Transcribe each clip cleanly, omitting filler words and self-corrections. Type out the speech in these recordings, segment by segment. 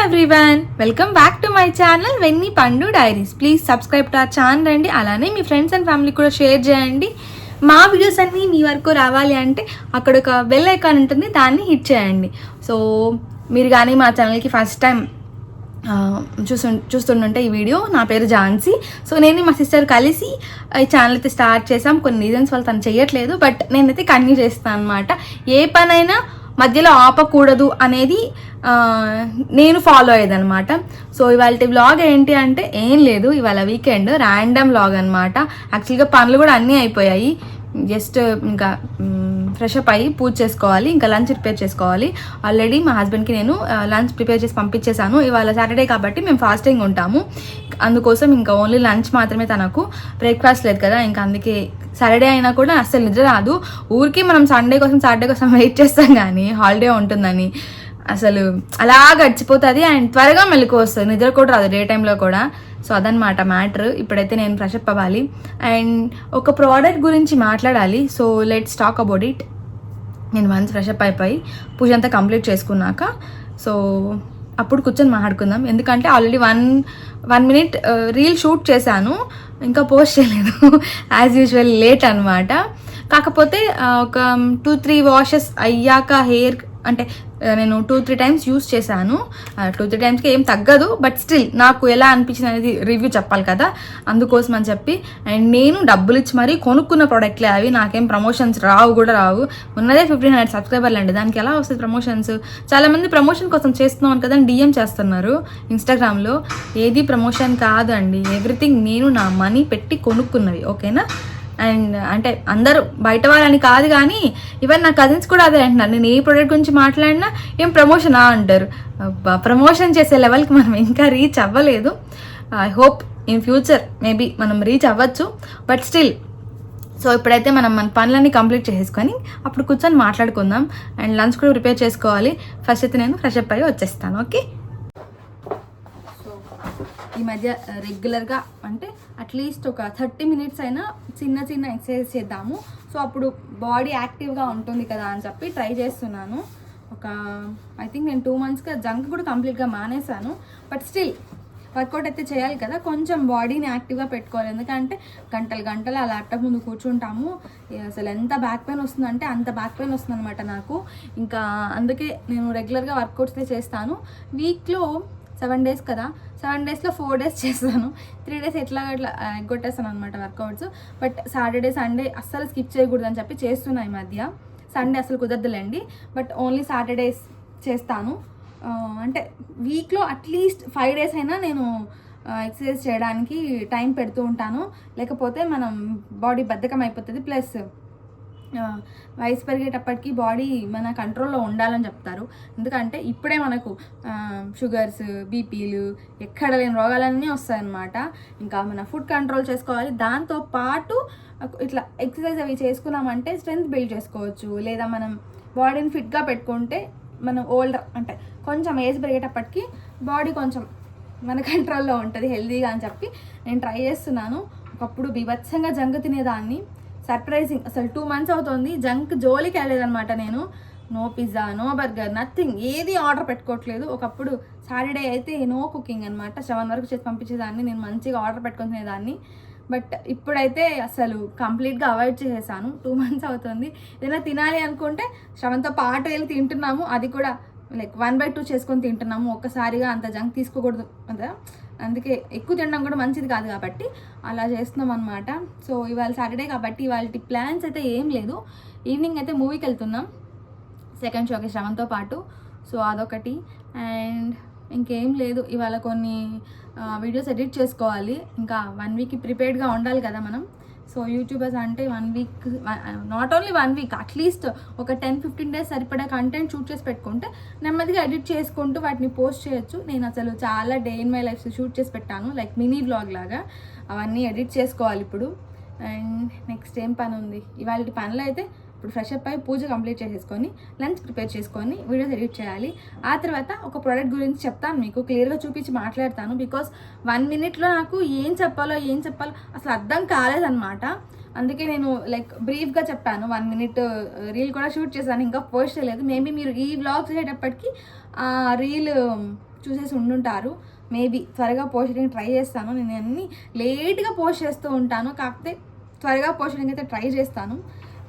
Everyone, welcome back to my channel Venni Pandu diaries. Please subscribe to our channel అండి. అలానే మీ friends and family కూడా share చేయండి. మా వీడియోస్ అన్నీ మీ వరకు రావాలి అంటే అక్కడ ఒక బెల్ ఐకాన్ ఉంటుంది, దాన్ని హిట్ చేయండి. సో మీరు కానీ మా ఛానల్కి ఫస్ట్ టైం చూస్తుంటే ఈ వీడియో, నా పేరు ఝాన్సీ. సో నేను మా సిస్టర్ కలిసి ఈ ఛానల్ అయితే స్టార్ట్ చేసాం. కొన్ని రీజన్స్ వల్ల తను చేయట్లేదు, బట్ నేనైతే కంటిన్యూ చేస్తాను అనమాట. ఏ పనైనా మధ్యలో ఆపకూడదు అనేది నేను ఫాలో అయ్యేదనమాట. సో ఇవాళ వ్లాగ్ ఏంటి అంటే ఏం లేదు, ఇవాళ వీకెండ్ ర్యాండమ్ వ్లాగ్ అనమాట. యాక్చువల్గా పనులు కూడా అన్నీ అయిపోయాయి. జస్ట్ ఇంకా ఫ్రెష్ అప్ అయ్యి పూజ చేసుకోవాలి, ఇంకా లంచ్ ప్రిపేర్ చేసుకోవాలి. ఆల్రెడీ మా హస్బెండ్కి నేను లంచ్ ప్రిపేర్ చేసి పంపించేశాను. ఇవాళ సాటర్డే కాబట్టి మేము ఫాస్టింగ్ ఉంటాము, అందుకోసం ఇంకా ఓన్లీ లంచ్ మాత్రమే. తనకు బ్రేక్ఫాస్ట్ లేదు కదా, ఇంకా అందుకే సాటర్డే అయినా కూడా అస్సలు నిద్ర రాదు. ఊరికి మనం సాటర్డే కోసం వెయిట్ చేస్తాం, కానీ హాలిడే ఉంటుందని అసలు అలా గడిచిపోతుంది. అండ్ త్వరగా మెలకు వస్తుంది, నిద్ర కూడా రాదు డే టైంలో కూడా. సో అదనమాట మ్యాటర్. ఇప్పుడైతే నేను ఫ్రెష్ అప్ అవ్వాలి అండ్ ఒక ప్రోడక్ట్ గురించి మాట్లాడాలి. So let's talk about it. నేను వన్స్ ఫ్రెష్ అప్ అయిపోయి పూజ అంతా కంప్లీట్ చేసుకున్నాక సో అప్పుడు కూర్చొని మాట్లాడుకుందాం. ఎందుకంటే already one minute reel shoot చేశాను, ఇంకా పోస్ట్ చేయలేదు. యాజ్ యూజువల్ లేట్ అనమాట. కాకపోతే ఒక 2-3 వాషెస్ అయ్యాక హెయిర్ అంటే నేను 2-3 టైమ్స్ యూస్ చేశాను. 2-3 టైమ్స్కి ఏం తగ్గదు, బట్ స్టిల్ నాకు ఎలా అనిపించింది అనేది రివ్యూ చెప్పాలి కదా, అందుకోసం అని చెప్పి. అండ్ నేను డబ్బులు ఇచ్చి మరీ కొనుక్కున్న ప్రోడక్ట్లే అవి, నాకేం ప్రమోషన్స్ రావు. ఉన్నదే 1500 సబ్స్క్రైబర్లు అండి, దానికి ఎలా వస్తుంది ప్రమోషన్స్? చాలామంది ప్రమోషన్ కోసం చేస్తున్నాను కదా అని డిఎం చేస్తున్నారు ఇన్స్టాగ్రామ్లో. ఏది ప్రమోషన్ కాదు అండి, ఎవ్రీథింగ్ నేను నా మనీ పెట్టి కొనుక్కున్నవి, ఓకేనా? అండ్ అంటే అందరూ బయట వాళ్ళని కాదు, కానీ ఈవెన్ నా కజిన్స్ కూడా అదే అంటున్నారు. నేను ఏ ప్రోడక్ట్ గురించి మాట్లాడినా ఏం ప్రమోషనా అంటారు. ప్రమోషన్ చేసే లెవెల్కి మనం ఇంకా రీచ్ అవ్వలేదు. I hope in future maybe మనం రీచ్ అవ్వచ్చు, బట్ స్టిల్. సో ఇప్పుడైతే మనం మన పనులన్నీ కంప్లీట్ చేసేసుకొని అప్పుడు కూర్చొని మాట్లాడుకుందాం. అండ్ లంచ్ కూడా ప్రిపేర్ చేసుకోవాలి. ఫస్ట్ అయితే నేను ఫ్రెష్ అప్ అయ్యి వచ్చేస్తాను, ఓకే? ఈ మధ్య రెగ్యులర్గా అంటే అట్లీస్ట్ ఒక 30 మినిట్స్ అయినా చిన్న ఎక్సర్సైజ్ చేద్దాము. సో అప్పుడు బాడీ యాక్టివ్గా ఉంటుంది కదా అని చెప్పి ట్రై చేస్తున్నాను. ఐ థింక్ నేను 2 మంత్స్గా జంక్ కూడా కంప్లీట్గా మానేశాను, బట్ స్టిల్ వర్కౌట్ అయితే చేయాలి కదా, కొంచెం బాడీని యాక్టివ్గా పెట్టుకోవాలి. ఎందుకంటే గంటలు ఆ ల్యాప్టాప్ ముందు కూర్చుంటాము, అసలు ఎంత బ్యాక్ పెయిన్ వస్తుందంటే అంత బ్యాక్ పెయిన్ వస్తుంది అనమాట నాకు. ఇంకా అందుకే నేను రెగ్యులర్గా వర్కౌట్స్ చేస్తాను. వీక్లో 7 డేస్ కదా, 7 డేస్లో 4 డేస్ చేస్తాను, 3 డేస్ ఎట్లా ఎగ్గొట్టేస్తాను అనమాట వర్కౌట్స్. బట్ సాటర్డే సండే అస్సలు స్కిప్ చేయకూడదు అని చెప్పి చేస్తున్నా ఈ మధ్య. సండే అసలు కుదరదులేండి, బట్ ఓన్లీ సాటర్డేస్ చేస్తాను. అంటే వీక్లో అట్లీస్ట్ 5 డేస్ అయినా నేను ఎక్సర్సైజ్ చేయడానికి టైం పెడుతూ ఉంటాను. లేకపోతే మనం బాడీ బద్ధకం అయిపోతుంది. ప్లస్ వయసు పెరిగేటప్పటికి బాడీ మన కంట్రోల్లో ఉండాలని చెప్తారు. ఎందుకంటే ఇప్పుడే మనకు షుగర్స్, బీపీలు, ఎక్కడ లేని రోగాలన్నీ వస్తాయన్నమాట. ఇంకా మన ఫుడ్ కంట్రోల్ చేసుకోవాలి. దాంతోపాటు ఇట్లా ఎక్సర్సైజ్ అవి చేసుకున్నామంటే స్ట్రెంగ్త్ బిల్డ్ చేసుకోవచ్చు. లేదా మనం బాడీని ఫిట్గా పెట్టుకుంటే మనం ఓల్డర్ అంటే కొంచెం ఏజ్ పెరిగేటప్పటికి బాడీ కొంచెం మన కంట్రోల్లో ఉంటుంది హెల్తీగా అని చెప్పి నేను ట్రై చేస్తున్నాను. ఒకప్పుడు బీభత్సంగా జంక్ తినేదాన్ని. సర్ప్రైజింగ్, అసలు 2 మంత్స్ అవుతుంది జంక్ జోలికి వెళ్ళలేదనమాట నేను. No pizza, no burger, nothing, ఏది ఆర్డర్ పెట్టుకోవట్లేదు. ఒకప్పుడు సాటర్డే అయితే నో కుకింగ్ అనమాట, 7 వరకు చేసి పంపించేదాన్ని, నేను మంచిగా ఆర్డర్ పెట్టుకొని తినేదాన్ని. బట్ ఇప్పుడైతే అసలు కంప్లీట్గా అవాయిడ్ చేసేసాను. 2 మంత్స్ అవుతుంది. ఏదైనా తినాలి అనుకుంటే 7తో పాటు వెళ్ళి తింటున్నాము, అది కూడా లైక్ 1/2 చేసుకొని తింటున్నాము. ఒక్కసారిగా అంత జంక్ తీసుకోకూడదు కదా, అందుకే ఎక్కువ తినడం కూడా మంచిది కాదు కాబట్టి అలా చేస్తున్నాం అనమాట. సో ఇవాళ సాటర్డే కాబట్టి ఇవాళ ప్లాన్స్ అయితే ఏం లేదు. ఈవినింగ్ అయితే మూవీకి వెళ్తున్నాం, సెకండ్ షోకి శ్రవంతో పాటు. సో అదొకటి. అండ్ ఇంకేం లేదు, ఇవాళ కొన్ని వీడియోస్ ఎడిట్ చేసుకోవాలి. ఇంకా 1 వీక్ ప్రిపేర్డ్గా ఉండాలి కదా మనం. సో యూట్యూబర్స్ అంటే 1 week, not only 1 week, at least ఒక 10-15 డేస్ సరిపడా కంటెంట్ షూట్ చేసి పెట్టుకుంటే నెమ్మదిగా ఎడిట్ చేసుకుంటూ వాటిని పోస్ట్ చేయొచ్చు. నేను అసలు చాలా day in my life shoot చేసి పెట్టాను, లైక్ మినీ వ్లాగ్ లాగా. అవన్నీ ఎడిట్ చేసుకోవాలి ఇప్పుడు. అండ్ నెక్స్ట్ ఏం పని ఉంది, ఇవాళ పనులు అయితే ఇప్పుడు ఫ్రెష్ అప్ అయ్యి పూజ కంప్లీట్ చేసేసుకొని లంచ్ ప్రిపేర్ చేసుకొని వీడియోస్ ఎడిట్ చేయాలి. ఆ తర్వాత ఒక ప్రోడక్ట్ గురించి చెప్తాను, మీకు క్లియర్గా చూపించి మాట్లాడతాను. బికాస్ 1 మినిట్లో నాకు ఏం చెప్పాలో అసలు అర్థం కాలేదన్నమాట. అందుకే నేను లైక్ బ్రీఫ్గా చెప్పాను. 1 మినిట్ రీల్ కూడా షూట్ చేశాను, ఇంకా పోస్ట్ చేయలేదు. మేబీ మీరు ఈ వ్లాగ్ చేసేటప్పటికి రీల్ చూసేసి ఉండుంటారు. మేబీ త్వరగా పోస్ట్ చేయడానికి ట్రై చేస్తాను. నేను అన్నీ లేట్గా పోస్ట్ చేస్తూ ఉంటాను, కాకపోతే త్వరగా పోస్ట్ చేయడానికి అయితే ట్రై చేస్తాను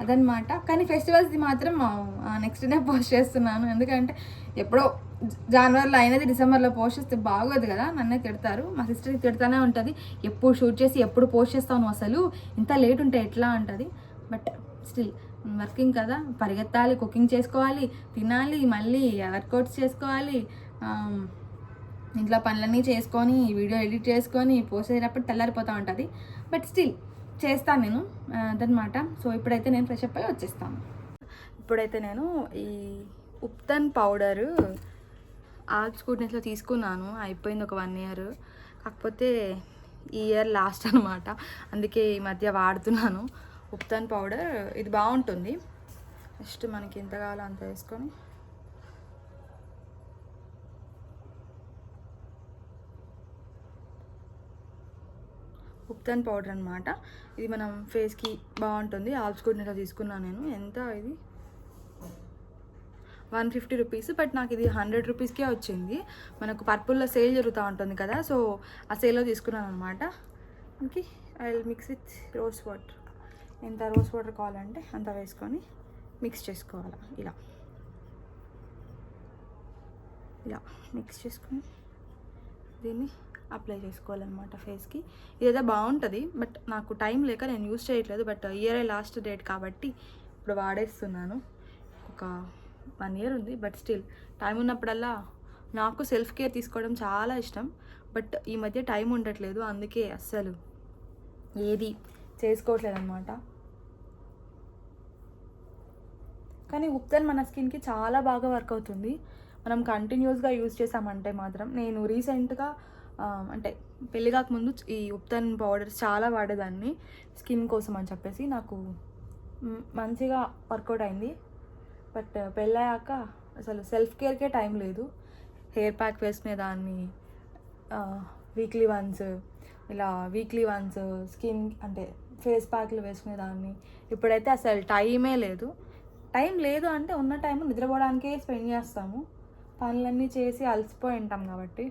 అదనమాట. కానీ ఫెస్టివల్స్ది మాత్రం నెక్స్ట్ డే పోస్ట్ చేస్తున్నాను, ఎందుకంటే ఎప్పుడో జనవరిలో అయినది డిసెంబర్లో పోస్ట్ చేస్తే బాగోదు కదా, నన్నే తిడతారు. మా సిస్టర్కి తిడతానే ఉంటుంది, ఎప్పుడు షూట్ చేసి ఎప్పుడు పోస్ట్ చేస్తాను, అసలు ఇంత లేట్ ఉంటే ఎట్లా అంటుంది. బట్ స్టిల్ వర్కింగ్ కదా, పరిగెత్తాలి, కుకింగ్ చేసుకోవాలి, తినాలి, మళ్ళీ వర్కౌట్స్ చేసుకోవాలి, ఇంట్లో పనులన్నీ చేసుకొని వీడియో ఎడిట్ చేసుకొని పోస్ట్ అయ్యేటప్పుడు తెల్లారిపోతూ ఉంటుంది. బట్ స్టిల్ చేస్తాను నేను అదనమాట. సో ఇప్పుడైతే నేను ఫ్రెష్ అప్ అయ్యి వచ్చేస్తాను. ఇప్పుడైతే నేను ఈ ఉప్తన్ పౌడరు ఆర్ట్స్ గుడ్నెస్లో తీసుకున్నాను, అయిపోయింది ఒక 1 year. కాకపోతే ఈ ఇయర్ లాస్ట్ అనమాట, అందుకే ఈ మధ్య వాడుతున్నాను ఉప్తన్ పౌడర్. ఇది బాగుంటుంది. నెక్స్ట్ మనకి ఎంత కావాలో అంత వేసుకొని ఉప్తన్ పౌడర్ అనమాట. ఇది మనం ఫేస్కి బాగుంటుంది. ఆల్స్ గుడ్నెస్లో తీసుకున్నాను నేను. ఎంత ఇది 150 rupees, బట్ నాకు ఇది 100 rupeesకే వచ్చింది. మనకు పర్పుల్లో సేల్ జరుగుతూ ఉంటుంది కదా, సో ఆ సేల్లో తీసుకున్నాను అనమాట. Okay, I will mix with rose water. ఎంత రోజ్ వాటర్ కావాలంటే అంత వేసుకొని మిక్స్ చేసుకోవాలి. ఇలా ఇలా మిక్స్ చేసుకొని దీన్ని అప్లై చేసుకోవాలన్నమాట ఫేస్కి. ఇదైతే బాగుంటుంది, బట్ నాకు టైం లేక నేను యూజ్ చేయట్లేదు. బట్ ఇయర్ లాస్ట్ డేట్ కాబట్టి ఇప్పుడు వాడేస్తున్నాను. ఒక 1 year ఉంది, బట్ స్టిల్ టైం ఉన్నప్పుడల్లా నాకు సెల్ఫ్ కేర్ తీసుకోవడం చాలా ఇష్టం. బట్ ఈ మధ్య టైం ఉండట్లేదు, అందుకే అస్సలు ఏది చేసుకోవట్లేదు అనమాట. కానీ ఉప్తన్ మన స్కిన్కి చాలా బాగా వర్క్ అవుతుంది. మనం కంటిన్యూస్గా యూజ్ చేసామంటే మాత్రం. నేను రీసెంట్గా అంటే పెళ్ళి కాకముందు ఈ ఉప్తన్ పౌడర్స్ చాలా వాడేదాన్ని స్కిన్ కోసం అని చెప్పేసి, నాకు మంచిగా వర్కౌట్ అయింది. బట్ పెళ్ళయ్యాక అసలు సెల్ఫ్ కేర్కే టైం లేదు. హెయిర్ ప్యాక్ వేసుకునేదాన్ని వీక్లీ వన్స్, ఇలా వీక్లీ వన్స్ స్కిన్ అంటే ఫేస్ ప్యాక్లు వేసుకునేదాన్ని. ఇప్పుడైతే అసలు టైమే లేదు. టైం లేదు అంటే ఉన్న టైం నిద్రపోవడానికే స్పెండ్ చేస్తాము, పనులన్నీ చేసి అలసిపోయి ఉంటాం కాబట్టి.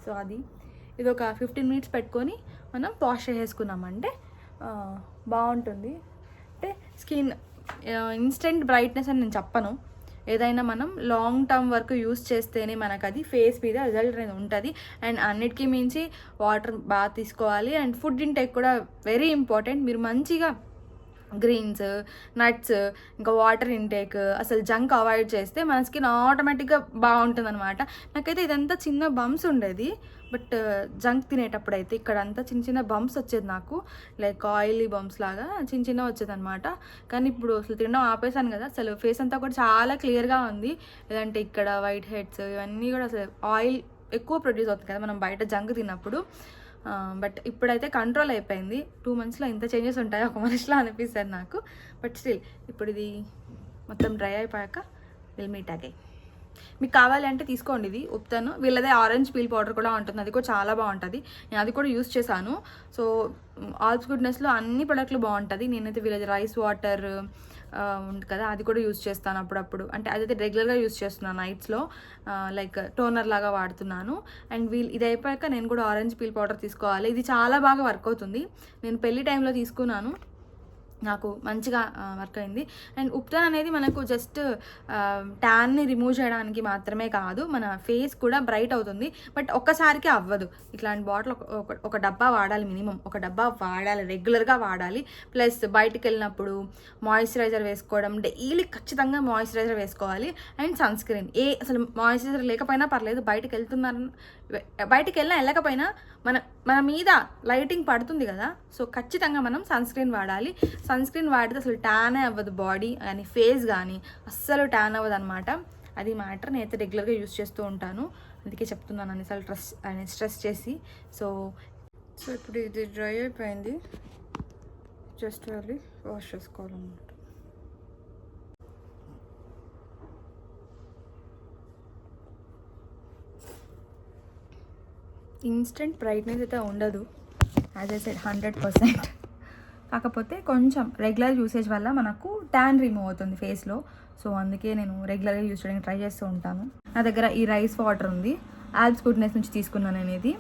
సో అది ఇది ఒక 15 minutes పెట్టుకొని మనం వాష్ చేసుకున్నామంటే బాగుంటుంది. అంటే స్కిన్ ఇన్స్టెంట్ బ్రైట్నెస్ అని నేను చెప్పను, ఏదైనా మనం లాంగ్ టర్మ్ వరకు యూస్ చేస్తేనే మనకు అది ఫేస్ మీద రిజల్ట్ అనేది ఉంటుంది. అండ్ అన్నిటికీ మించి వాటర్ బాగా తీసుకోవాలి. అండ్ ఫుడ్ ఇంటేక్ కూడా వెరీ ఇంపార్టెంట్. మీరు మంచిగా గ్రీన్స్, నట్స్, ఇంకా వాటర్ ఇంటేక్, అసలు జంక్ అవాయిడ్ చేస్తే మన స్కిన్ ఆటోమేటిక్గా బాగుంటుంది అనమాట. నాకైతే ఇదంతా చిన్న బంప్స్ ఉండేది, బట్ జంక్ తినేటప్పుడు అయితే ఇక్కడ అంతా చిన్న చిన్న బంప్స్ వచ్చేది నాకు, లైక్ ఆయిలీ బంప్స్ లాగా చిన్న చిన్న వచ్చేది అనమాట. కానీ ఇప్పుడు అసలు తినడం ఆపేసాను కదా, అసలు ఫేస్ అంతా కూడా చాలా క్లియర్గా ఉంది. లేదంటే ఇక్కడ వైట్ హెడ్స్ ఇవన్నీ కూడా అసలు ఆయిల్ ఎక్కువ ప్రొడ్యూస్ అవుతుంది కదా మనం బయట జంక్ తిన్నప్పుడు. బట్ ఇప్పుడైతే కంట్రోల్ అయిపోయింది. 2 monthsలో ఇంత చేంజెస్ ఉంటాయి ఒక మనిషిలో అనిపిస్తుంది నాకు. బట్ స్టిల్ ఇప్పుడు ఇది మొత్తం డ్రై అయిపోయాక విల్ మీట్ అగైన్. మీకు కావాలంటే తీసుకోండి, ఇది ఉప్తన్. వీళ్ళదే ఆరెంజ్ పీల్ పౌడర్ కూడా ఉంటుంది, అది కూడా చాలా బాగుంటుంది. నేను అది కూడా యూస్ చేశాను. సో ఆల్స్ గుడ్నెస్లో అన్ని ప్రొడక్ట్లు బాగుంటుంది. నేనైతే వీళ్ళది రైస్ వాటర్ ఉంది కదా, అది కూడా యూజ్ చేస్తాను అప్పుడప్పుడు. అంటే అదైతే రెగ్యులర్గా యూజ్ చేస్తున్నాను నైట్స్లో, లైక్ టోనర్ లాగా వాడుతున్నాను. అండ్ ఇది అయిపోయాక నేను కూడా ఆరెంజ్ పీల్ పౌడర్ తీసుకోవాలి. ఇది చాలా బాగా వర్క్ అవుతుంది. నేను పెళ్లి టైంలో తీసుకున్నాను, నాకు మంచిగా వర్క్ అయింది. అండ్ ఉప్తన్ అనేది మనకు జస్ట్ ట్యాన్ని రిమూవ్ చేయడానికి మాత్రమే కాదు, మన ఫేస్ కూడా బ్రైట్ అవుతుంది. బట్ ఒక్కసారికి అవ్వదు. ఇట్లాంటి బాటిల్ ఒక డబ్బా వాడాలి, మినిమం ఒక డబ్బా వాడాలి, రెగ్యులర్గా వాడాలి. ప్లస్ బయటికి వెళ్ళినప్పుడు మాయిశ్చరైజర్ వేసుకోవడం, డైలీ ఖచ్చితంగా మాయిశ్చరైజర్ వేసుకోవాలి. అండ్ సన్ స్క్రీన్, అసలు మాయిశ్చరైజర్ లేకపోయినా పర్లేదు, బయటికి వెళ్ళకపోయినా మన మీద లైటింగ్ పడుతుంది కదా, సో ఖచ్చితంగా మనం సన్ స్క్రీన్ వాడాలి. సన్ స్క్రీన్ వాడితే అసలు ట్యానే అవ్వదు బాడీ కానీ ఫేస్ కానీ, అస్సలు ట్యాన్ అవ్వదు అనమాట. అది మ్యాటర్. నేనైతే రెగ్యులర్గా యూస్ చేస్తూ ఉంటాను, అందుకే చెప్తున్నాను అన్నిసార్లు స్ట్రెస్ చేసి. సో ఇప్పుడు ఇది డ్రై అయిపోయింది, జస్ట్ వెళ్ళి వాష్ చేసుకోవాలన్నమాట. ఇన్స్టెంట్ బ్రైట్నెస్ అయితే ఉండదు, యాజ్ ఐ సెడ్ 100%. కాకపోతే కొంచెం రెగ్యులర్ యూసేజ్ వల్ల మనకు ట్యాన్ రిమూవ్ అవుతుంది ఫేస్లో. సో అందుకే నేను రెగ్యులర్గా యూజ్ చేయడానికి ట్రై చేస్తూ ఉంటాను. నా దగ్గర ఈ రైస్ వాటర్ ఉంది, ఆల్ప్స్ గుడ్నెస్ నుంచి తీసుకున్నాను నేను. ఇది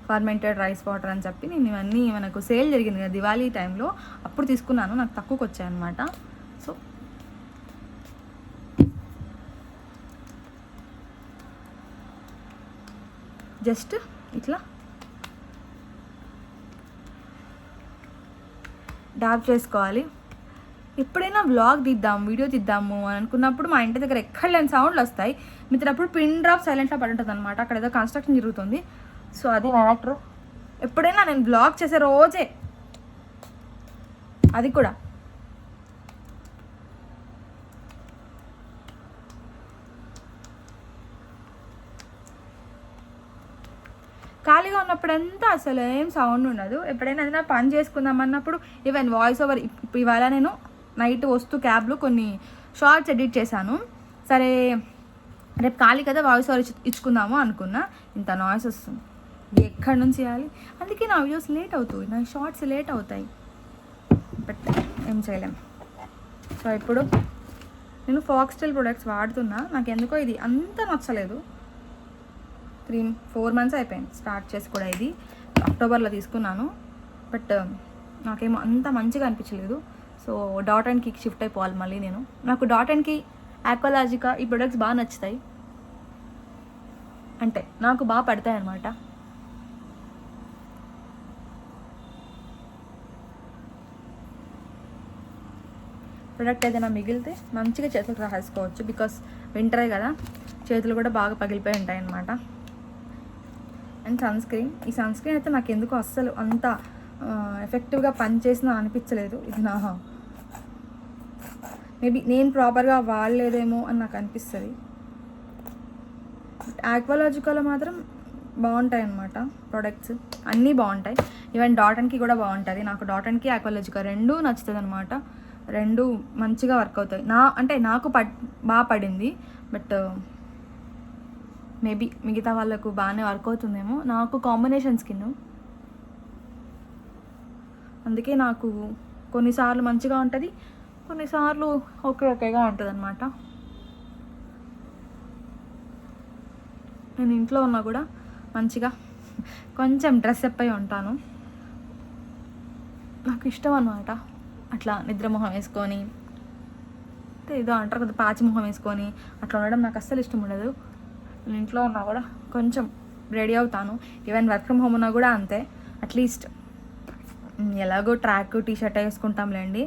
ఫర్మెంటెడ్ రైస్ వాటర్ అని చెప్పి నేను ఇవన్నీ మనకు సేల్ జరిగింది కదా దివాళీ టైంలో, అప్పుడు తీసుకున్నాను. నాకు తక్కువకి వచ్చాయి అనమాట. సో జస్ట్ ఇట్లా డాబ్ చేసుకోవాలి. ఎప్పుడైనా వ్లాగ్ తీద్దాం, వీడియో తీద్దాము అని అనుకున్నప్పుడు మా ఇంటి దగ్గర ఎక్కడ లేని సౌండ్లు వస్తాయి. మిత్రప్పుడు పిన్ డ్రాప్ సైలెంట్గా పడి ఉంటుంది అనమాట. అక్కడ ఏదో కన్స్ట్రక్షన్ జరుగుతుంది. సో అది మ్యాటర్. ఎప్పుడైనా నేను వ్లాగ్ చేసే రోజే అది కూడా ఖాళీగా ఉన్నప్పుడంతా అసలు ఏం సౌండ్ ఉండదు. ఎప్పుడైనా ఏదైనా పని చేసుకుందాం అన్నప్పుడు ఈవెన్ వాయిస్ ఓవర్ ఇవాళ నేను నైట్ వస్తూ క్యాబ్లో కొన్ని షార్ట్స్ ఎడిట్ చేశాను. సరే రేపు ఖాళీ కదా వాయిస్ ఓవర్ ఇచ్చుకుందాము అనుకున్నా. ఇంత నాయిస్ వస్తుంది, ఎక్కడి నుంచి చేయాలి? అందుకే నా వీడియోస్ లేట్ అవుతాయి, నా షార్ట్స్ లేట్ అవుతాయి. బట్ ఏం చేయలేం. సో ఇప్పుడు నేను ఫాక్స్టైల్ ప్రొడక్ట్స్ వాడుతున్నా. నాకు ఎందుకో ఇది అంత నచ్చలేదు. 4 months అయిపోయింది స్టార్ట్ చేసి కూడా. ఇది అక్టోబర్లో తీసుకున్నాను. బట్ నాకేమో అంత మంచిగా అనిపించలేదు. సో డాట్ అండ్ కీకి షిఫ్ట్ అయిపోవాలి మళ్ళీ నేను. నాకు డాట్ అండ్ కీ, ఆక్వాలాజికా ఈ ప్రొడక్ట్స్ బాగా నచ్చుతాయి, అంటే నాకు బాగా పడతాయి అన్నమాట. ప్రొడక్ట్ ఏదైనా మిగిలితే మంచిగా చేతులకు రాసుకోవచ్చు. బికాస్ వింటరే కదా, చేతులు కూడా బాగా పగిలిపోయి ఉంటాయి అన్నమాట. అండ్ ఈ సన్ స్క్రీన్ అయితే నాకు ఎందుకో అస్సలు అంత ఎఫెక్టివ్గా పనిచేసిన అనిపించలేదు. ఇది నా మేబీ నేను ప్రాపర్గా వాడలేదేమో అని నాకు అనిపిస్తుంది. ఆక్వాలాజికాలో మాత్రం బాగుంటాయి అన్నమాట ప్రొడక్ట్స్, అన్నీ బాగుంటాయి. ఈవెన్ డాట్ అండ్కి కూడా బాగుంటుంది. నాకు డాట్ అండ్కి ఆక్వాలాజికా రెండూ నచ్చుతుంది అనమాట. రెండు మంచిగా వర్క్ అవుతాయి. నాకు బాగా పడింది. బట్ మేబీ మిగతా వాళ్ళకు బాగానే వర్క్ అవుతుందేమో. నాకు కాంబినేషన్ స్కిన్, అందుకే నాకు కొన్నిసార్లు మంచిగా ఉంటుంది, కొన్నిసార్లు ఓకేగా ఉంటుంది అనమాట. నేను ఇంట్లో ఉన్నా కూడా మంచిగా కొంచెం డ్రెస్అప్ అయి ఉంటాను. నాకు ఇష్టం అనమాట అట్లా నిద్రమొహం వేసుకొని, ఏదో అంటారు కదా పాచి మొహం వేసుకొని అట్లా ఉండడం నాకు అస్సలు ఇష్టం ఉండదు. నేను ఇంట్లో ఉన్నా కూడా కొంచెం రెడీ అవుతాను. ఈవెన్ వర్క్ ఫ్రమ్ హోమ్ ఉన్నా కూడా అంతే. అట్లీస్ట్ ఎలాగో ట్రాక్ టీషర్ట్ వేసుకుంటాంలేండి,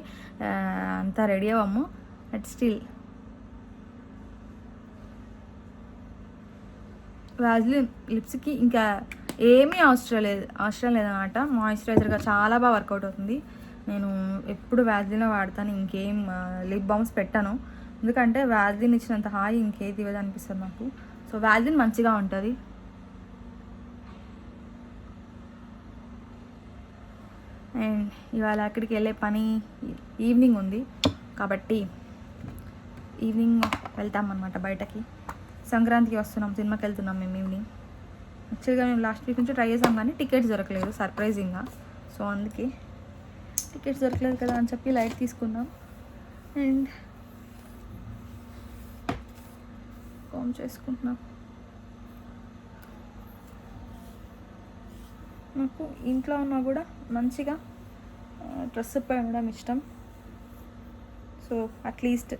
అంతా రెడీ అవ్వము. బట్ స్టిల్ వాజ్లిన్ లిప్స్కి ఇంకా ఏమీ అవసరం లేదన్నమాట. మాయిశ్చరైజర్గా చాలా బాగా వర్కౌట్ అవుతుంది. నేను ఎప్పుడు వాజ్లిన్ వాడతాను, ఇంకేం లిప్ బామ్స్ పెట్టాను. ఎందుకంటే వాజ్లిన్ ఇచ్చినంత హాయి ఇంకేది ఇవ్వదు అనిపిస్తుంది నాకు. సో వాజ్లిన్ మంచిగా ఉంటుంది. అండ్ ఇవాళ అక్కడికి వెళ్ళే పని ఈవినింగ్ ఉంది కాబట్టి ఈవినింగ్ వెళ్తామన్నమాట బయటకి. సంక్రాంతికి వస్తున్నాం, సినిమాకి వెళ్తున్నాం మేము ఈవినింగ్. యాక్చువల్గా మేము లాస్ట్ వీక్ నుంచి ట్రై చేసాం కానీ టికెట్స్ దొరకలేదు సర్ప్రైజింగ్గా. సో అందుకే టికెట్స్ దొరకలేదు కదా అని చెప్పి లైట్ తీసుకున్నాం. అండ్ కామ్ చేసుకుంటున్నాం. నాకు ఇంట్లో ఉన్నా కూడా మంచిగా డ్రెస్ అప్ అయి ఉండడం ఇష్టం. సో అట్లీస్ట్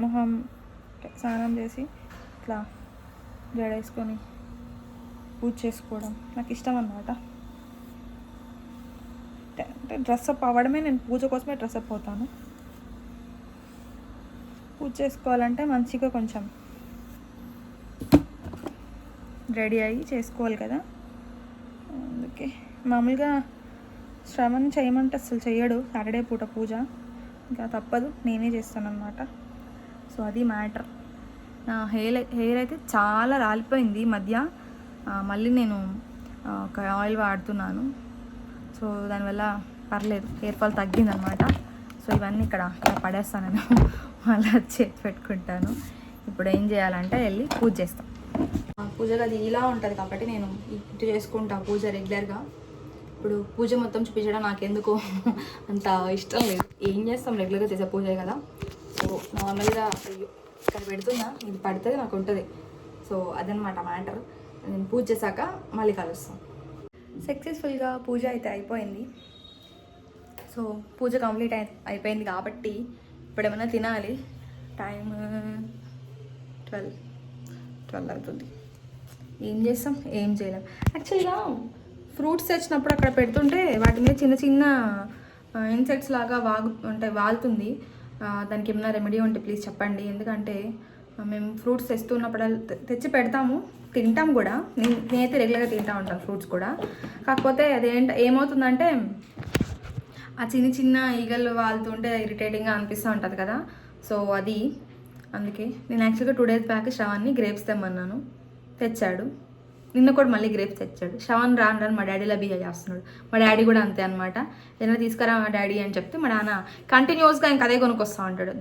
మొహం స్నానం చేసి ఇట్లా జడేసుకొని పూజ చేసుకోవడం నాకు ఇష్టం అన్నమాట. అంటే డ్రెస్అప్ అవ్వడమే, నేను పూజ కోసమే డ్రెస్అప్ అవుతాను. పూజ చేసుకోవాలంటే మంచిగా కొంచెం రెడీ అయ్యి చేసుకోవాలి కదా. అందుకే మామూలుగా శ్రవణ్ చేయమంటే అసలు చెయ్యడు సాటర్డే పూట పూజ, ఇంకా తప్పదు నేనే చేస్తాను అన్నమాట. సో అది మ్యాటర్. నా హెయిర్ అయితే చాలా రాలిపోయింది ఈ మధ్య. మళ్ళీ నేను ఒక ఆయిల్ వాడుతున్నాను. సో దానివల్ల పర్లేదు, హెయిర్ ఫాల్ తగ్గిందనమాట. సో ఇవన్నీ ఇక్కడ పడేస్తాను నేను, మళ్ళీ చేతి పెట్టుకుంటాను. ఇప్పుడు ఏం చేయాలంటే వెళ్ళి పూజ చేస్తాను. పూజ గది ఇలా ఉంటుంది కాబట్టి నేను ఇటు చేసుకుంటాను పూజ రెగ్యులర్గా. ఇప్పుడు పూజ మొత్తం చూపించడం నాకెందుకో అంత ఇష్టం లేదు. ఏం చేస్తాం, రెగ్యులర్గా చేసే పూజే కదా. సో నార్మల్గా ఇక్కడ పెడుతున్నా, ఇది పడుతుంది నాకు ఉంటుంది. సో అదనమాట మ్యాటర్. నేను పూజ చేశాక మళ్ళీ కలుస్తాం. సక్సెస్ఫుల్గా పూజ అయితే అయిపోయింది. సో పూజ కంప్లీట్ అయిపోయింది కాబట్టి ఇప్పుడు ఏమైనా తినాలి. టైం 12 అవుతుంది. ఏం చేస్తాం, ఏం చేయలేం. యాక్చువల్గా ఫ్రూట్స్ తెచ్చినప్పుడు అక్కడ పెడుతుంటే వాటి మీద చిన్న చిన్న ఇన్సెక్ట్స్ లాగా వాలుతుంది. దానికి ఏమైనా రెమెడీ ఉంటే ప్లీజ్ చెప్పండి. ఎందుకంటే మేము ఫ్రూట్స్ తెస్తున్నప్పుడు తెచ్చి పెడతాము, తింటాం కూడా. నేనైతే రెగ్యులర్గా తింటూ ఉంటాను ఫ్రూట్స్ కూడా. కాకపోతే ఏమవుతుందంటే ఆ చిన్న చిన్న ఈగలు వాళ్తుంటే ఇరిటేటింగ్గా అనిపిస్తూ ఉంటుంది కదా. సో అది అందుకే నేను యాక్చువల్గా 2 days బ్యాక్ శ్రవణ్ని గ్రేప్స్ తెమ్మన్నాను, తెచ్చాడు. నిన్న కూడా మళ్ళీ గ్రేప్స్ తెచ్చాడు. శ్రవణ్ రాను మా డాడీలా బిహేవ్ చేస్తున్నాడు. మా డాడీ కూడా అంతే అనమాట. ఏదైనా తీసుకురా మా డాడీ అని చెప్తే మా నాన్న కంటిన్యూస్గా ఇంకా అదే కొనుక్కొస్తూ ఉంటాడు.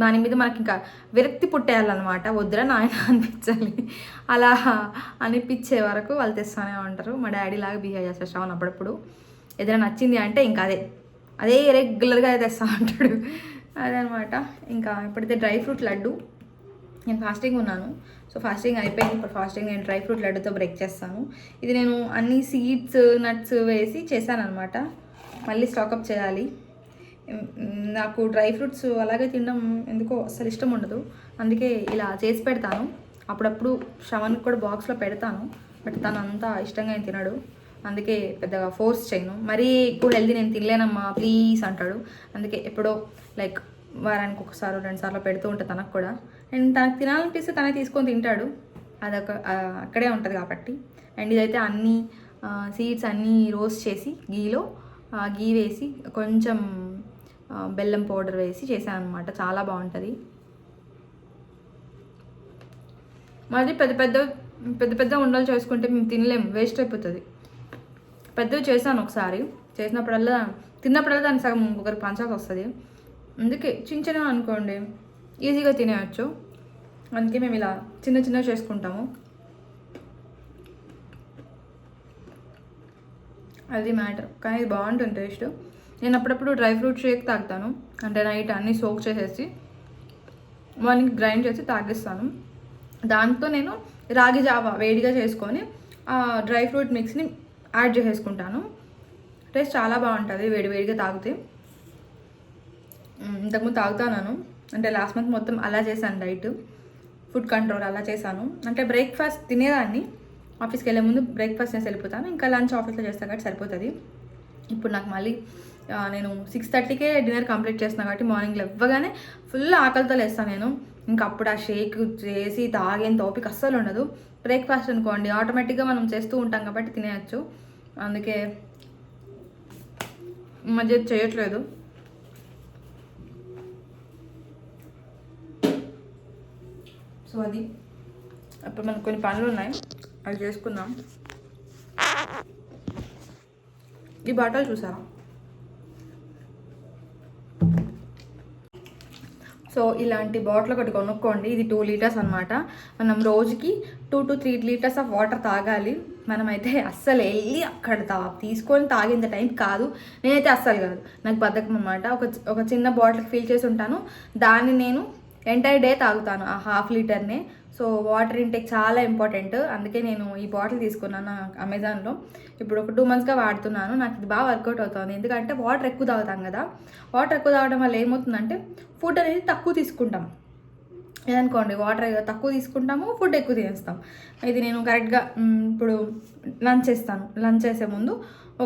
దాని మీద మనకి ఇంకా విరక్తి పుట్టేయాలన్నమాట. వద్దురా నాయన అనిపించాలి. అలా అనిపించే వరకు వాళ్ళు తెస్తూనే ఉంటారు. మా డాడీ లాగా బిహేవ్ చేస్తారు శ్రవణ్ అప్పుడప్పుడు. ఏదైనా నచ్చింది అంటే ఇంకా అదే రెగ్యులర్గా తెస్తూ ఉంటాడు. అదనమాట. ఇంకా ఇప్పుడైతే డ్రై ఫ్రూట్ లడ్డు, నేను ఫాస్టింగ్ ఉన్నాను. సో ఫాస్టింగ్ అయిపోయింది. ఇప్పుడు ఫాస్టింగ్ నేను డ్రై ఫ్రూట్ లడ్డుతో బ్రేక్ చేస్తాను. ఇది నేను అన్ని సీడ్స్ నట్స్ వేసి చేశాను అనమాట. మళ్ళీ స్టాకప్ చేయాలి. నాకు డ్రై ఫ్రూట్స్ అలాగే తినడం ఎందుకో అసలు ఇష్టం ఉండదు. అందుకే ఇలా చేసి పెడతాను. అప్పుడప్పుడు శ్రవణ్కి కూడా బాక్స్లో పెడతాను. బట్ తను అంతా ఇష్టంగా ఏం తినడు. అందుకే పెద్దగా ఫోర్స్ చేయను. మరీ ఎక్కువ హెల్దీ నేను తినలేనమ్మా ప్లీజ్ అంటాడు. అందుకే ఎప్పుడో లైక్ వారానికి 1-2 సార్లు పెడుతూ ఉంటాను తనకు కూడా. అండ్ తనకు తినాలనిపిస్తే తనే తీసుకొని తింటాడు. అదొక అక్కడే ఉంటుంది కాబట్టి. అండ్ ఇదైతే అన్ని సీడ్స్ అన్నీ రోస్ట్ చేసి గీ వేసి కొంచెం బెల్లం పౌడర్ వేసి చేశాను అనమాట. చాలా బాగుంటుంది. మరి పెద్ద పెద్ద ఉండలు చేసుకుంటే మేము తినలేము, వేస్ట్ అయిపోతుంది. పెద్దవి చేశాను ఒకసారి. తిన్నప్పుడల్లా దాన్ని సగం ఒకరికి పంచాల్సి వస్తుంది. అందుకే చిన్న అనుకోండి ఈజీగా తినేయచ్చు. అందుకే మేము ఇలా చిన్నవి చేసుకుంటాము. అది మ్యాటర్. కానీ ఇది బాగుంటుంది టేస్ట్. నేను అప్పుడప్పుడు డ్రై ఫ్రూట్ షేక్ తాగుతాను. అంటే నైట్ అన్నీ సోక్ చేసేసి మార్నింగ్ గ్రైండ్ చేసి తాగిస్తాను. దాంతో నేను రాగి జావా వేడిగా చేసుకొని ఆ డ్రై ఫ్రూట్ మిక్స్ని యాడ్ చేసేసుకుంటాను. టేస్ట్ చాలా బాగుంటుంది వేడిగా తాగితే. ఇంతకుముందు తాగుతాను. అంటే లాస్ట్ మంత్ మొత్తం అలా చేశాను, డైట్ ఫుడ్ కంట్రోల్ అలా చేశాను. అంటే బ్రేక్ఫాస్ట్ తినేదాన్ని, ఆఫీస్కి వెళ్ళే ముందు బ్రేక్ఫాస్ట్ చేసి వెళ్ళిపోతాను. ఇంకా లంచ్ ఆఫీస్లో చేస్తాను కాబట్టి సరిపోతుంది. ఇప్పుడు నాకు మళ్ళీ నేను 6:30కే డిన్నర్ కంప్లీట్ చేస్తున్నాను కాబట్టి మార్నింగ్ లేవగానే ఫుల్ ఆకలితో లేస్తాను నేను. ఇంకా అప్పుడు ఆ షేక్ చేసి తాగేంత ఓపిక అస్సలు ఉండదు. బ్రేక్ఫాస్ట్ అనుకోండి ఆటోమేటిక్గా మనం చేస్తూ ఉంటాం కాబట్టి తినేయచ్చు. అందుకే మధ్య చేయట్లేదు. సో అది అప్పుడు మనకు కొన్ని పనులు ఉన్నాయి, అవి చేసుకుందాం. ఈ బాటలు చూసారా? సో ఇలాంటి బాటిల్ ఒకటి కొనుక్కోండి. ఇది 2 liters అనమాట. మనం రోజుకి 2 to 3 liters ఆఫ్ వాటర్ తాగాలి. మనమైతే అస్సలు వెళ్ళి అక్కడ తీసుకొని తాగేంత టైం కాదు. నేనైతే అస్సలు కాదు, నాకు బద్ధకం అనమాట. ఒక చిన్న బాటిల్ ఫిల్ చేసి ఉంటాను. దాన్ని నేను ఎంటైర్ డే తాగుతాను, ఆ 1/2 literనే. సో వాటర్ ఇంటేక్ చాలా ఇంపార్టెంట్. అందుకే నేను ఈ బాటిల్ తీసుకున్నాను అమెజాన్లో. ఇప్పుడు ఒక 2 monthsగా వాడుతున్నాను. నాకు ఇది బాగా వర్కౌట్ అవుతుంది. ఎందుకంటే వాటర్ ఎక్కువ తాగుతాం కదా. వాటర్ ఎక్కువ తాగడం వల్ల ఏమవుతుందంటే ఫుడ్ అనేది తక్కువ తీసుకుంటాం. ఏదనుకోండి వాటర్ తక్కువ తీసుకుంటాము, ఫుడ్ ఎక్కువ తినేస్తాం. ఇది నేను కరెక్ట్గా ఇప్పుడు లంచ్ చేసే ముందు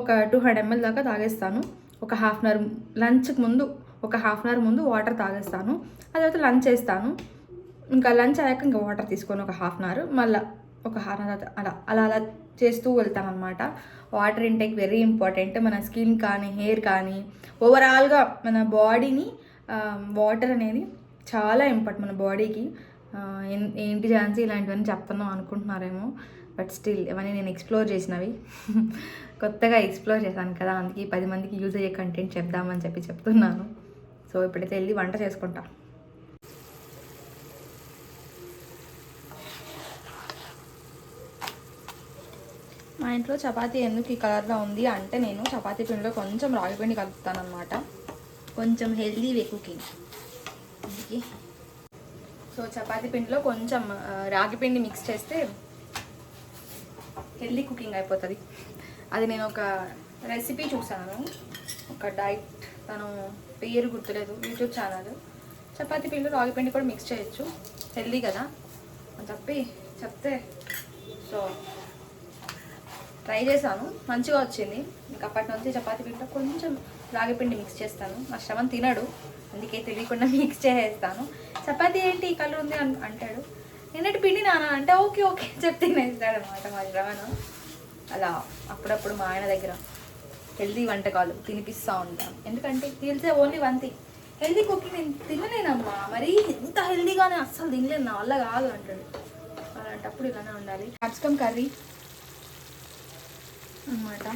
ఒక 200 ml దాకా తాగేస్తాను. ఒక హాఫ్ అన్ అవర్ లంచ్కి ముందు ఒక హాఫ్ అన్ అవర్ ముందు వాటర్ తాగేస్తాను. ఆ తర్వాత లంచ్ చేస్తాను. ఇంకా లంచ్ అయ్యాక ఇంకా వాటర్ తీసుకొని ఒక హాఫ్ అన్ అవర్ మళ్ళీ ఒక హాఫ్ అన్ అవర్ అలా చేస్తూ వెళ్తాను అనమాట. Water intake very important. మన స్కిన్ కానీ హెయిర్ కానీ ఓవరాల్గా మన బాడీని వాటర్ అనేది చాలా ఇంపార్టెంట్ మన బాడీకి. ఏంటి ఝాన్సీ ఇలాంటివన్నీ చెప్తున్నాం అనుకుంటున్నారేమో, బట్ స్టిల్ ఇవన్నీ నేను ఎక్స్ప్లోర్ చేసినవి. కొత్తగా ఎక్స్ప్లోర్ చేశాను కదా, అందుకే 10 మందికి యూజ్ అయ్యే కంటెంట్ చెప్దామని చెప్తున్నాను. సో ఇప్పుడైతే వెళ్ళి వంట చేసుకుంటా. మా ఇంట్లో చపాతీ ఎందుకు ఈ కలర్లో ఉంది అంటే నేను చపాతీ పిండిలో కొంచెం రాగి పిండి కలుపుతాను అనమాట, కొంచెం హెల్దీ వే కుకింగ్ అందుకే. సో చపాతీ పిండిలో కొంచెం రాగి పిండి మిక్స్ చేస్తే హెల్దీ కుకింగ్ అయిపోతుంది. అది నేను ఒక రెసిపీ చూసాను, ఒక డైట్, తను పేరు గుర్తులేదు, యూట్యూబ్ ఛానల్. చపాతీ పిండిలో రాగి పిండి కూడా మిక్స్ చేయొచ్చు, హెల్దీ కదా అని చెప్తే సో ట్రై చేశాను, మంచిగా వచ్చింది. ఇంకా అప్పటి నుంచి చపాతీ పిండిలో కొంచెం రాగి పిండి మిక్స్ చేస్తాను. మా శ్రవణ్ తినడు, అందుకే తెలియకుండా మిక్స్ చేసేస్తాను. చపాతీ ఏంటి ఈ కలర్ ఉంది అంటాడు, నిన్నటి పిండి నాన్న అంటే ఓకే ఓకే చెప్తే తినేస్తాడు అనమాట మా శ్రవణ్. అలా అప్పుడప్పుడు మా ఆయన దగ్గర హెల్దీ వంటకాలు తినిపిస్తూ ఉంటాను, ఎందుకంటే తెలిసే only one thing, healthy cooking నేను తినలేనమ్మా, మరీ ఎంత హెల్దీగానే అస్సలు తినలేను, నా వల్ల కాదు అంటాడు. అలాంటప్పుడు ఇలానే ఉండాలి. క్యాప్సికమ్ కర్రీ అనమాట,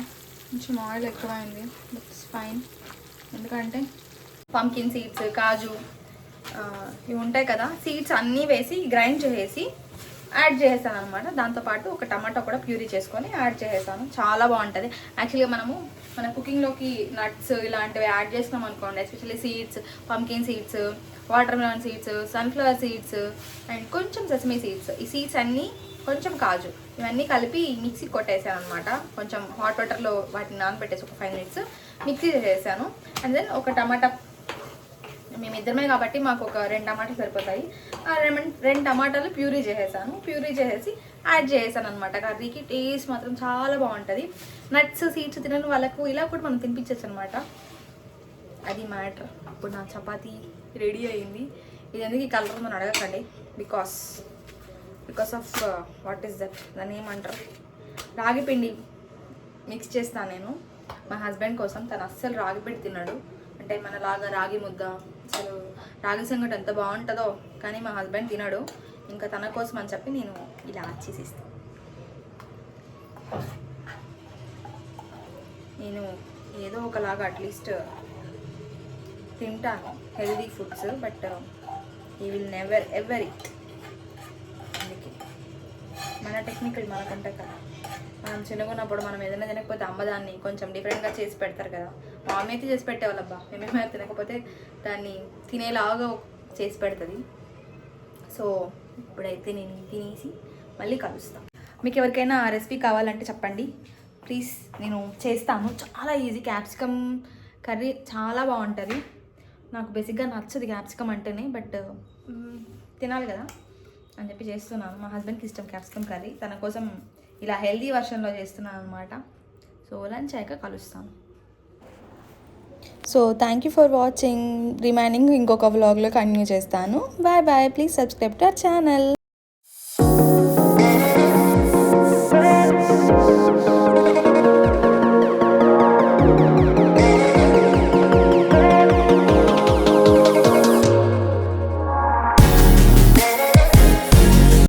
కొంచెం ఆయిల్ ఎక్కువైంది, ఇట్స్ ఫైన్. ఎందుకంటే పంకిన్ సీడ్స్, కాజు ఇవి ఉంటాయి కదా, సీడ్స్ అన్నీ వేసి గ్రైండ్ చేసేసి యాడ్ చేసేసాను అనమాట. దాంతోపాటు ఒక టమాటో కూడా ప్యూరీ చేసుకొని యాడ్ చేసేసాను, చాలా బాగుంటుంది. యాక్చువల్గా మన కుకింగ్లోకి నట్స్ ఇలాంటివి యాడ్ చేసినాం అనుకోండి, especially seeds, pumpkin seeds, water melon seeds, sunflower seeds and కొంచెం సెసమీ సీడ్స్, ఈ సీడ్స్ అన్నీ, కొంచెం కాజు, ఇవన్నీ కలిపి మిక్సీ కొట్టేసాను అనమాట. కొంచెం హాట్ వాటర్లో వాటిని నానబెట్టేసి ఒక 5 minutes మిక్సీ చేసేసాను. అండ్ దెన్ ఒక టమాటా, మేమిద్దరమే కాబట్టి మాకు ఒక 2 టమాటాలు సరిపోతాయి. ఆ 2 టమాటాలు ప్యూరీ చేసేసాను, ప్యూరీ చేసేసి యాడ్ చేసేసాను అనమాట. కర్రీకి టేస్ట్ మాత్రం చాలా బాగుంటుంది. నట్స్ సీడ్స్ తినని వాళ్ళకు ఇలా కూడా మనం తినిపించచ్చు అనమాట, అది మ్యాటర్. ఇప్పుడు నా చపాతీ రెడీ అయింది. ఇది ఎందుకు ఈ కలర్ ఉందని అడగకండి, because of what is that, దాన్ని ఏమంటారు, రాగి పిండి మిక్స్ చేస్తాను నేను మా హస్బెండ్ కోసం. తను అస్సలు రాగి పిండి తిన్నాడు, అంటే మనలాగా రాగి ముద్ద, అసలు రాగి సంగటి ఎంత బాగుంటుందో, కానీ మా హస్బెండ్ తినడు. ఇంకా తన కోసం అని చెప్పి నేను ఇలా చేసిస్తాను. నేను ఏదో ఒకలాగా అట్లీస్ట్ తింటాను హెల్దీ ఫుడ్స్, బట్ ఈ విల్ నెవర్ ఎవర్ ఇట్. అందుకే మన టెక్నికల్ మనకంటే కదా, మనం చిన్నగున్నప్పుడు మనం ఏదైనా తినకపోతే అమ్మ దాన్ని కొంచెం డిఫరెంట్గా చేసి పెడతారు కదా, మామీ అయితే చేసి పెట్టేవాళ్ళబ్బా, మేమేమైనా తినకపోతే దాన్ని తినేలాగా చేసి పెడుతుంది. సో ఇప్పుడైతే నేను తినేసి మళ్ళీ కలుస్తాను. మీకు ఎవరికైనా రెసిపీ కావాలంటే చెప్పండి ప్లీజ్, నేను చేస్తాను. చాలా ఈజీ, క్యాప్సికమ్ కర్రీ చాలా బాగుంటుంది. నాకు బేసిక్గా నచ్చదు క్యాప్సికమ్ అంటేనే, బట్ తినాలి కదా అని చెప్పి చేస్తున్నాను. మా హస్బెండ్కి ఇష్టం క్యాప్సికమ్ కర్రీ, తన కోసం ఇలా హెల్దీ వర్షన్లో చేస్తున్నాను అనమాట. సో లంచ్ అయ్యాక కలుస్తాను. So thank you for watching. Remaining ఇంకొక వ్లాగ్లో కంటిన్యూ చేస్తాను. Bye bye. Please subscribe to our channel.